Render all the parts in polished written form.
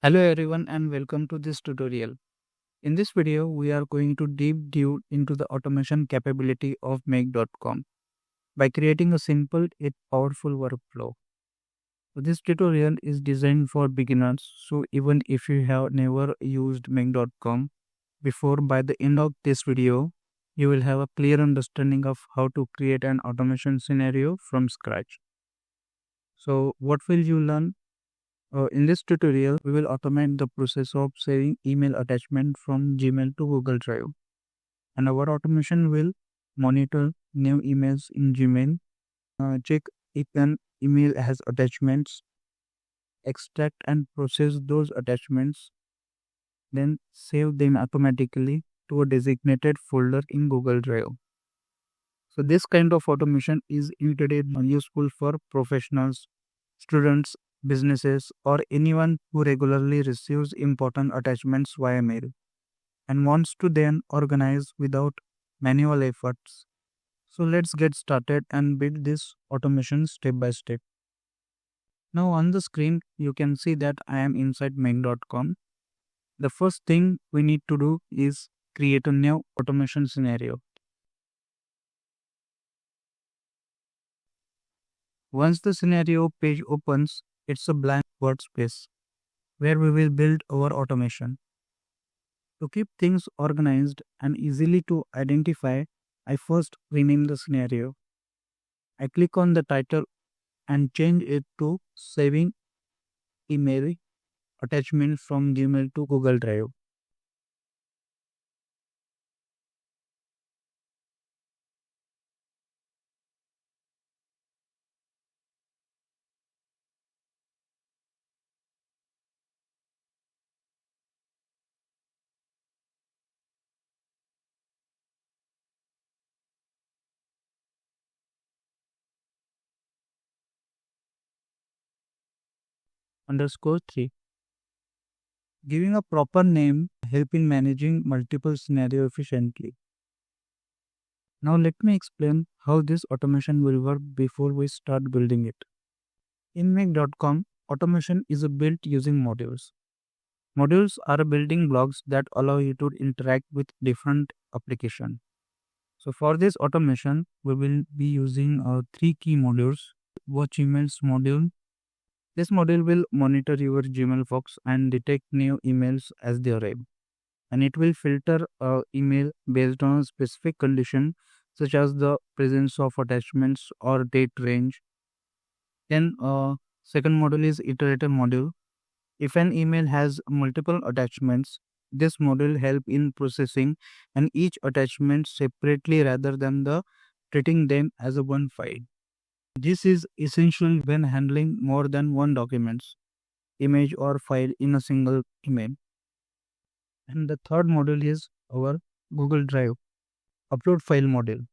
Hello everyone and welcome to this tutorial. In this video, we are going to deep dive into the automation capability of Make.com by creating a simple yet powerful workflow. So this tutorial is designed for beginners, so even if you have never used Make.com before, by the end of this video, you will have a clear understanding of how to create an automation scenario from scratch. So what will you learn? In this tutorial, we will automate the process of saving email attachment from Gmail to Google Drive. And our automation will monitor new emails in Gmail, check if an email has attachments, extract and process those attachments, then save them automatically to a designated folder in Google Drive. So this kind of automation is incredibly useful for professionals, students, businesses, or anyone who regularly receives important attachments via mail and wants to then organize without manual efforts. So let's get started and build this automation step by step. Now on the screen, you can see that I am inside Make.com. The first thing we need to do is create a new automation scenario. Once the scenario page opens, it's a blank workspace where we will build our automation. To keep things organized and easily to identify, I first rename the scenario. I click on the title and change it to Saving Email Attachment from Gmail to Google Drive. Underscore 3. Giving a proper name help in managing multiple scenario efficiently. Now let me explain how this automation will work before we start building it. In Make.com, automation is built using modules. Modules are building blocks that allow you to interact with different applications. So for this automation, we will be using three key modules. Watch emails module. This module will monitor your Gmail box and detect new emails as they arrive. And it will filter email based on a specific condition such as the presence of attachments or date range. Then second module is iterator module. If an email has multiple attachments, this module help in processing and each attachment separately rather than the treating them as a one file. This is essential when handling more than one documents, image or file in a single email. And the third module is our Google Drive upload file module.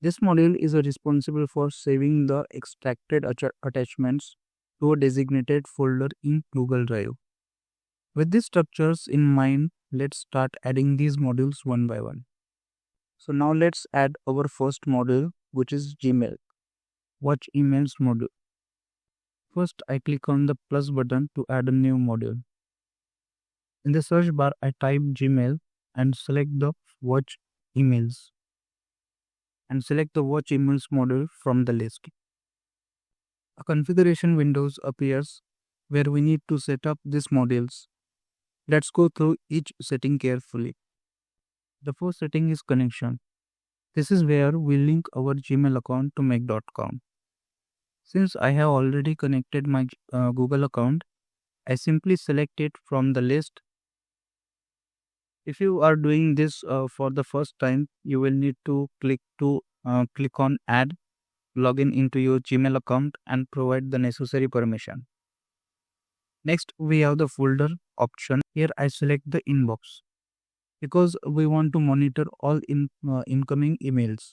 This module is responsible for saving the extracted attachments to a designated folder in Google Drive. With these structures in mind, let's start adding these modules one by one. So now let's add our first module, which is Gmail. Watch emails module. First, I click on the plus button to add a new module. In the search bar, I type Gmail and select the watch emails. And select the watch emails module from the list. A configuration window appears where we need to set up these modules. Let's go through each setting carefully. The first setting is connection. This is where we link our Gmail account to Make.com. Since I have already connected my Google account, I simply select it from the list. If you are doing this for the first time, you will need to click on Add, login into your Gmail account and provide the necessary permission. Next, we have the folder option. Here I select the inbox because we want to monitor all incoming emails.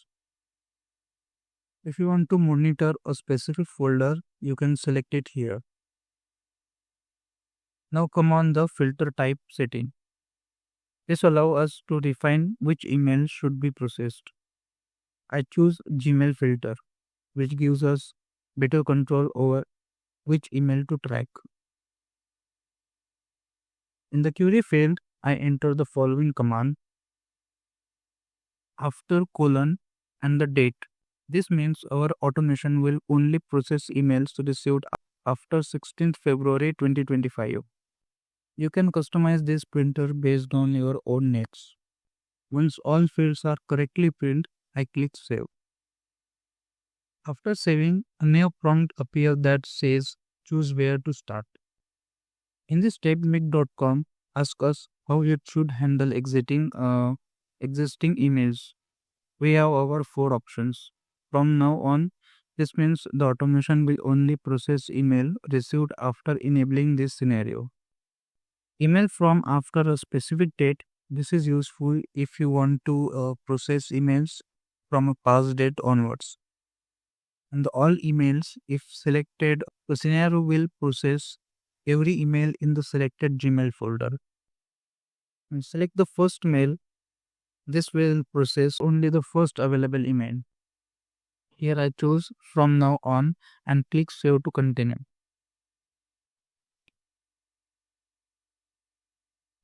If you want to monitor a specific folder, you can select it here. Now come on the filter type setting. This allows us to define which email should be processed. I choose Gmail filter, which gives us better control over which email to track. In the query field, I enter the following command after colon and the date. This means our automation will only process emails received after 16th February 2025. You can customize this printer based on your own needs. Once all fields are correctly printed, I click Save. After saving, a new prompt appears that says choose where to start. In this step, Mic.com asks us how it should handle existing emails. We have our four options. From now on, this means the automation will only process email received after enabling this scenario. Email from after a specific date. This is useful if you want to process emails from a past date onwards. And the all emails, if selected, the scenario will process every email in the selected Gmail folder. And select the first mail. This will process only the first available email. Here I choose from now on and click Save to continue.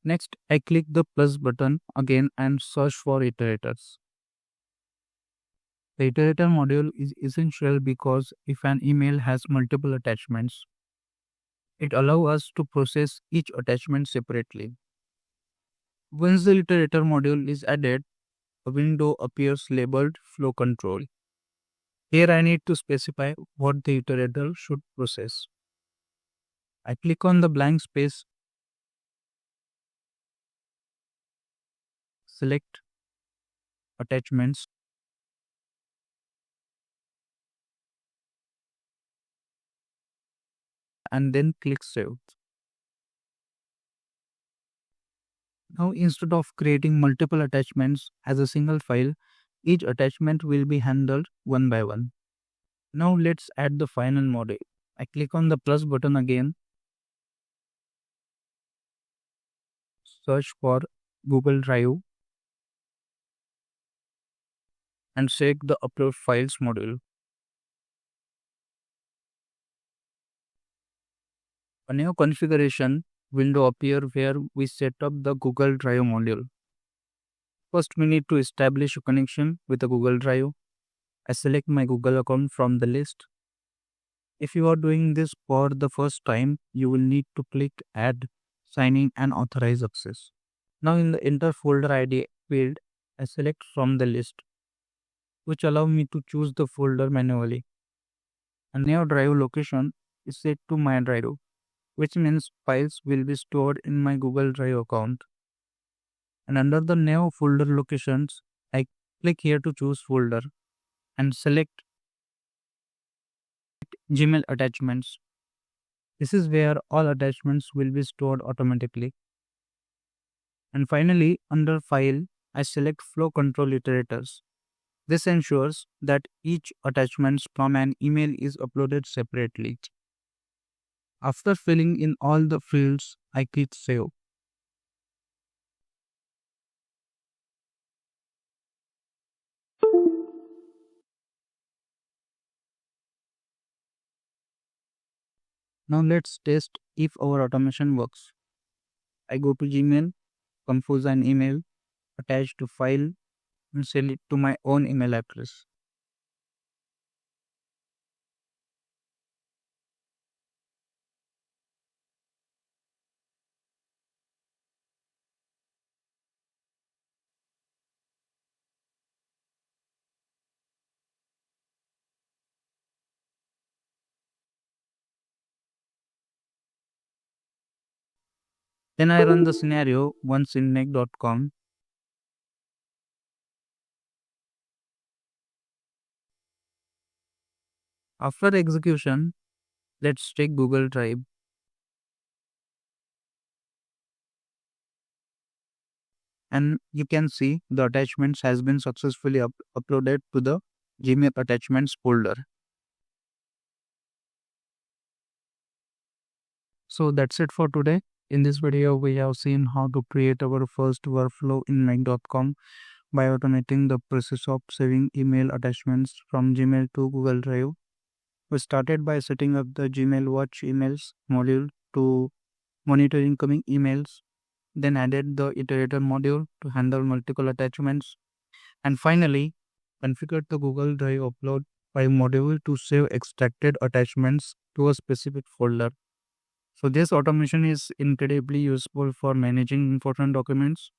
Next, I click the plus button again and search for iterators. The iterator module is essential because if an email has multiple attachments, it allows us to process each attachment separately. Once the iterator module is added, a window appears labeled Flow Control. Here I need to specify what the iterator should process. I click on the blank space, select Attachments, and then click Save. Now instead of creating multiple attachments as a single file, each attachment will be handled one by one. Now let's add the final module. I click on the plus button again, search for Google Drive, and select the Upload Files module. A new configuration window appears where we set up the Google Drive module. First, we need to establish a connection with the Google Drive. I select my Google account from the list. If you are doing this for the first time, you will need to click Add, Sign in, and Authorize Access. Now in the Enter Folder ID field, I select from the list, which allow me to choose the folder manually. A new drive location is set to my drive, which means files will be stored in my Google Drive account. And under the new folder locations, I click here to choose folder and select Gmail attachments. This is where all attachments will be stored automatically. And finally, under File, I select Flow Control Iterators. This ensures that each attachment from an email is uploaded separately. After filling in all the fields, I click Save. Now let's test if our automation works. I go to Gmail, compose an email, attach to file, and send it to my own email address. Then I run the scenario once in Make.com. After execution, let's check Google Drive. And you can see the attachments has been successfully uploaded to the Gmail attachments folder. So that's it for today. In this video, we have seen how to create our first workflow in Make.com by automating the process of saving email attachments from Gmail to Google Drive. We started by setting up the Gmail Watch emails module to monitor incoming emails. then added the iterator module to handle multiple attachments, and finally configured the Google Drive upload file module to save extracted attachments to a specific folder. So this automation is incredibly useful for managing important documents,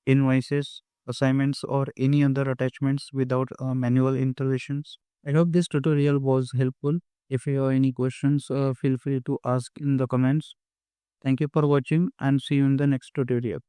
invoices, assignments, or any other attachments without manual interventions. I hope this tutorial was helpful. If you have any questions, feel free to ask in the comments. Thank you for watching and see you in the next tutorial.